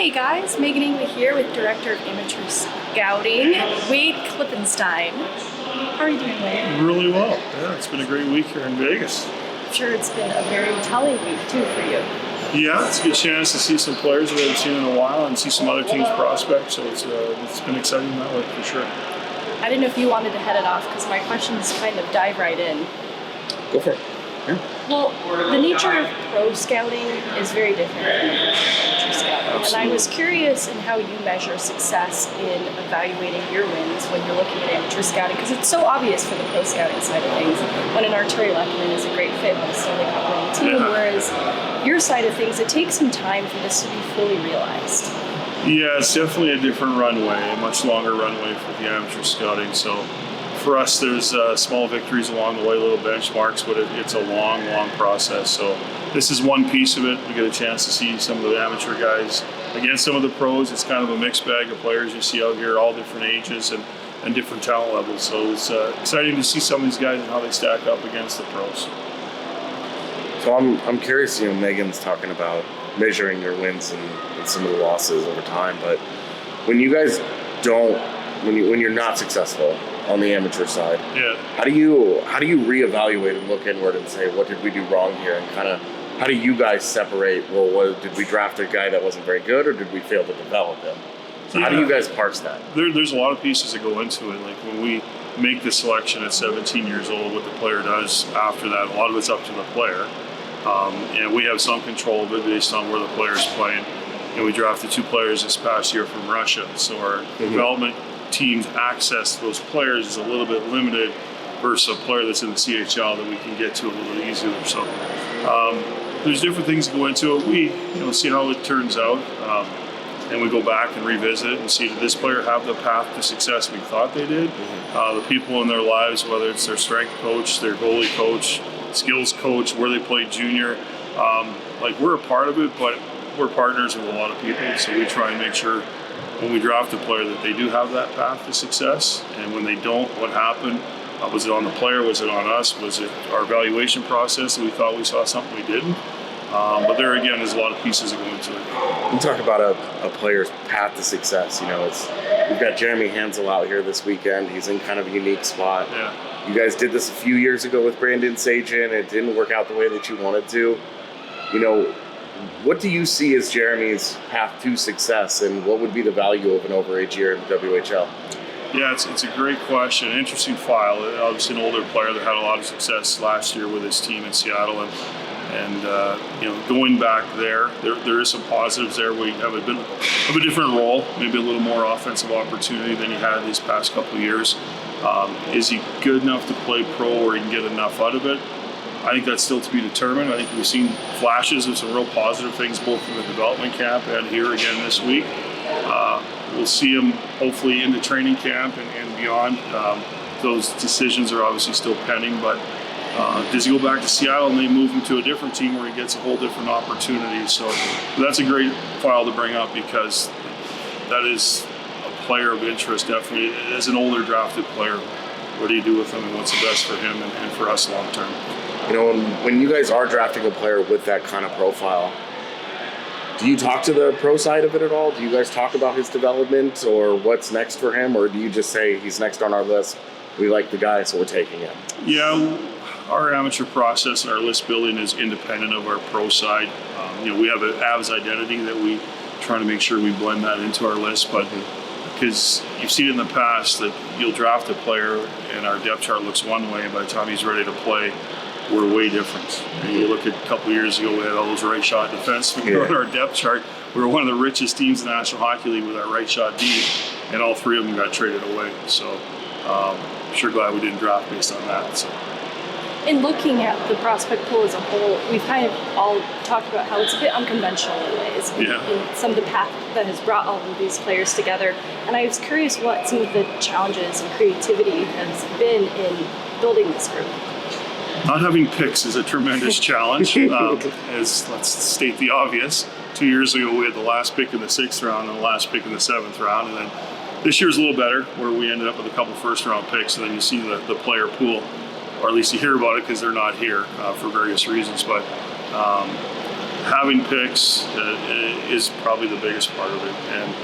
Hey guys, Meghan Angley here with Director of Amateur Scouting Wade Klippenstein. How are you doing, Wade? Really well. Yeah, it's been a great week here in Vegas. I'm sure it's been a very telling week too for you. Yeah, it's a good chance to see some players that I haven't seen in a while and see some other teams' prospects. So it's been exciting that way for sure. I didn't know if you wanted to head it off because my questions kind of dive right in. Go for it. Yeah. Well, the nature of pro scouting is very different from amateur scouting. Absolutely. And I was curious in how you measure success in evaluating your wins when you're looking at amateur scouting, because it's so obvious for the pro scouting side of things when an artillery lieutenant is a great fit with a Stanley Cup winning team, whereas your side of things, it takes some time for this to be fully realized. Yeah, it's definitely a different runway, a much longer runway for the amateur scouting. So for us, there's small victories along the way, little benchmarks, but it's a long, long process. So this is one piece of it. We get a chance to see some of the amateur guys against some of the pros. It's kind of a mixed bag of players you see out here, all different ages and different talent levels. So it's exciting to see some of these guys and how they stack up against the pros. So I'm curious, Megan's talking about measuring your wins and some of the losses over time, but when you guys when you're not successful on the amateur side, how do you reevaluate and look inward and say, what did we do wrong here, and kind of how do you guys separate, well, did we draft a guy that wasn't very good, or did we fail to develop him? So how do you guys parse that? There's a lot of pieces that go into it. Like when we make the selection at 17 years old, what the player does after that, a lot of it's up to the player. And we have some control of it based on where the player's playing. And we drafted 2 players this past year from Russia, so our development team's access to those players is a little bit limited versus a player that's in the CHL that we can get to a little easier. So there's different things that go into it. We see how it turns out, and we go back and revisit it and see, did this player have the path to success we thought they did? The people in their lives, whether it's their strength coach, their goalie coach, skills coach, where they played junior, we're a part of it, but we're partners with a lot of people, so we try and make sure when we draft a player that they do have that path to success, and when they don't, what happened? Was it on the player? Was it on us? Was it our evaluation process that we thought we saw something we didn't? But there again, there's a lot of pieces that go into it. You talk about a player's path to success. We've got Jeremy Hanzel out here this weekend. He's in kind of a unique spot. Yeah. You guys did this a few years ago with Brandon Sajan. It didn't work out the way that you wanted to. What do you see as Jeremy's path to success, and what would be the value of an overage year in the WHL? Yeah, it's a great question. Interesting file. Obviously, an older player that had a lot of success last year with his team in Seattle, and going back there is some positives there. We have a bit of a different role, maybe a little more offensive opportunity than he had these past couple of years. Is he good enough to play pro where he can get enough out of it? I think that's still to be determined. I think we've seen flashes of some real positive things both in the development camp and here again this week. We'll see him hopefully into training camp and beyond. Those decisions are obviously still pending, but does he go back to Seattle and they move him to a different team where he gets a whole different opportunity? So that's a great file to bring up, because that is a player of interest, definitely. As an older drafted player, what do you do with him, and what's the best for him and for us long term? When you guys are drafting a player with that kind of profile, do you talk to the pro side of it at all? Do you guys talk about his development or what's next for him? Or do you just say, he's next on our list, we like the guy, so we're taking him? Yeah, our amateur process and our list building is independent of our pro side. We have an Avs identity that we try to make sure we blend that into our list, but because you've seen it in the past that you'll draft a player and our depth chart looks one way, and by the time he's ready to play, we're way different. And you look at a couple of years ago, we had all those right shot defensemen on our depth chart. We were one of the richest teams in the National Hockey League with our right shot D, and all 3 of them got traded away. So sure glad we didn't draft based on that. So. In looking at the prospect pool as a whole, we've kind of all talked about how it's a bit unconventional in ways, in some of the path that has brought all of these players together. And I was curious what some of the challenges and creativity has been in building this group. Not having picks is a tremendous challenge. As let's state the obvious, 2 years ago we had the last pick in the 6th round and the last pick in the 7th round, and then this year's a little better, where we ended up with a couple first-round picks, and then you see the player pool, or at least you hear about it because they're not here for various reasons. But having picks is probably the biggest part of it. And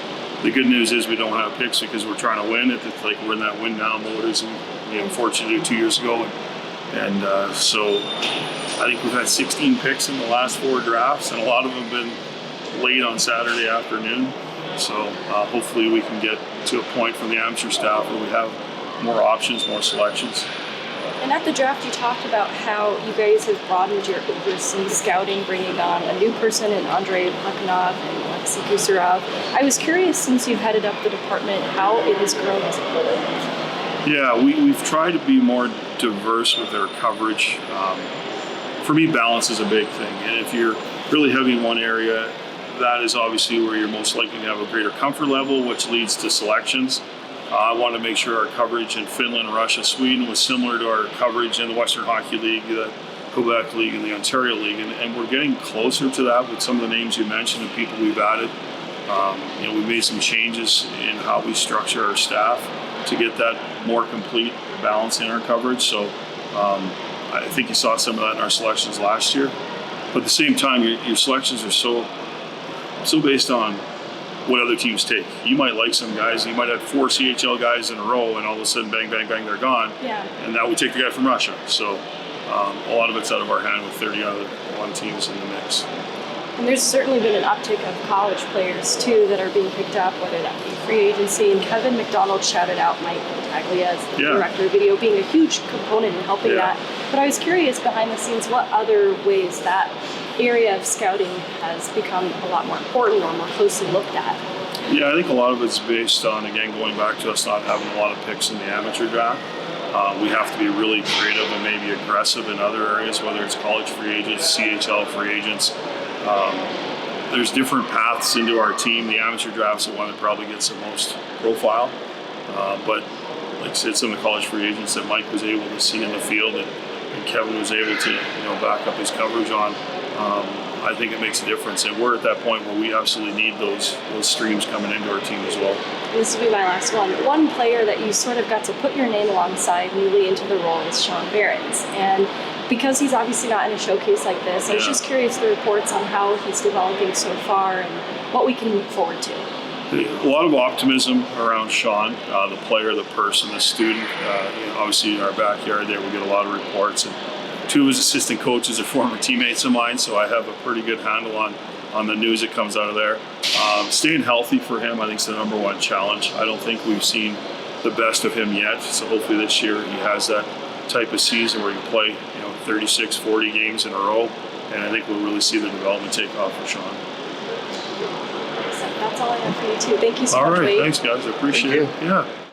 the good news is we don't have picks because we're trying to win. It's like we're in that win now mode as we unfortunately 2 years ago. And so I think we've had 16 picks in the last 4 drafts, and a lot of them have been late on Saturday afternoon. So hopefully we can get to a point from the amateur staff where we have more options, more selections. And at the draft, you talked about how you guys have broadened your overseas scouting, bringing on a new person in Andrei Plekhanov and Alexei Gusarov. I was curious, since you've headed up the department, how it has grown as a whole. Yeah, we've tried to be more diverse with our coverage. For me, balance is a big thing. And if you're really heavy in one area, that is obviously where you're most likely to have a greater comfort level, which leads to selections. I wanted to make sure our coverage in Finland, Russia, Sweden was similar to our coverage in the Western Hockey League, the Quebec League, and the Ontario League. And we're getting closer to that with some of the names you mentioned and people we've added. We've made some changes in how we structure our staff to get that more complete balance in our coverage. So I think you saw some of that in our selections last year. But at the same time, your selections are so based on what other teams take. You might like some guys, you might have 4 CHL guys in a row, and all of a sudden, bang, bang, bang, they're gone. Yeah. And now we take the guy from Russia. So a lot of it's out of our hand with 30 other one teams in the mix. And there's certainly been an uptick of college players, too, that are being picked up, whether that be free agency. And Kevin McDonald shouted out Mike Battaglia as the director of video, being a huge component in helping that. But I was curious, behind the scenes, what other ways that area of scouting has become a lot more important or more closely looked at? Yeah, I think a lot of it's based on, again, going back to us not having a lot of picks in the amateur draft. We have to be really creative and maybe aggressive in other areas, whether it's college free agents, CHL free agents. There's different paths into our team. The amateur draft's the one that probably gets the most profile. But like I said, some of the college free agents that Mike was able to see in the field and Kevin was able to back up his coverage on, I think it makes a difference. And we're at that point where we absolutely need those streams coming into our team as well. This will be my last one. One player that you sort of got to put your name alongside newly into the role is Sean Behrens. And because he's obviously not in a showcase like this, I was just curious the reports on how he's developing so far and what we can look forward to. A lot of optimism around Sean, the player, the person, the student. Obviously in our backyard there we get a lot of reports. And 2 of his assistant coaches are former teammates of mine, so I have a pretty good handle on the news that comes out of there. Staying healthy for him, I think, is the number one challenge. I don't think we've seen the best of him yet, so hopefully this year he has that type of season where he can play 36, 40 games in a row, and I think we'll really see the development take off for Sean. So that's all I have for you, too. Thank you so much, All right, Wade. thanks, guys. I appreciate it. Yeah.